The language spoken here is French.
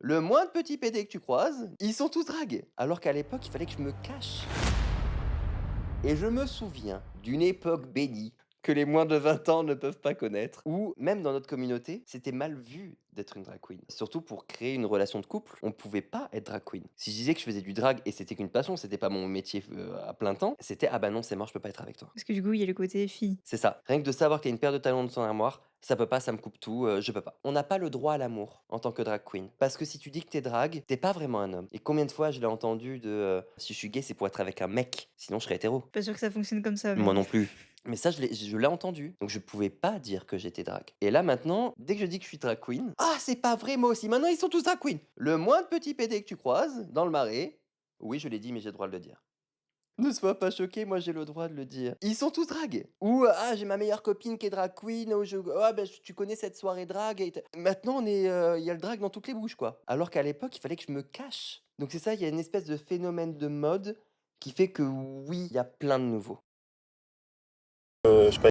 Le moins de petits pédés que tu croises, ils sont tous dragues. Alors qu'à l'époque, il fallait que je me cache. Et je me souviens d'une époque bénie que les moins de 20 ans ne peuvent pas connaître, où même dans notre communauté, c'était mal vu d'être une drag queen. Surtout pour créer une relation de couple, on pouvait pas être drag queen. Si je disais que je faisais du drag et c'était qu'une passion, c'était pas mon métier à plein temps, c'était ah bah non, c'est mort, je peux pas être avec toi. Parce que du coup, il y a le côté fille. C'est ça. Rien que de savoir qu'il y a une paire de talons dans son armoire, ça peut pas, ça me coupe tout, je peux pas. On n'a pas le droit à l'amour en tant que drag queen. Parce que si tu dis que t'es drag, t'es pas vraiment un homme. Et combien de fois je l'ai entendu si je suis gay, c'est pour être avec un mec, sinon je serais hétéro. Pas sûr que ça fonctionne comme ça, Moi mais non plus. Mais ça, je l'ai entendu. Donc je pouvais pas dire que j'étais drag. Et là maintenant, dès que je dis que je suis drag queen, ah c'est pas vrai moi aussi. Maintenant ils sont tous drag queen. Le moins de petits pédés que tu croises dans le marais, oui je l'ai dit mais j'ai le droit de le dire. Ne sois pas choqué, moi j'ai le droit de le dire. Ils sont tous dragues. Ou ah j'ai ma meilleure copine qui est drag queen. Ou ah ben tu connais cette soirée drag. Maintenant il y a le drag dans toutes les bouches quoi. Alors qu'à l'époque il fallait que je me cache. Donc c'est ça, il y a une espèce de phénomène de mode qui fait que oui il y a plein de nouveaux. je sais pas.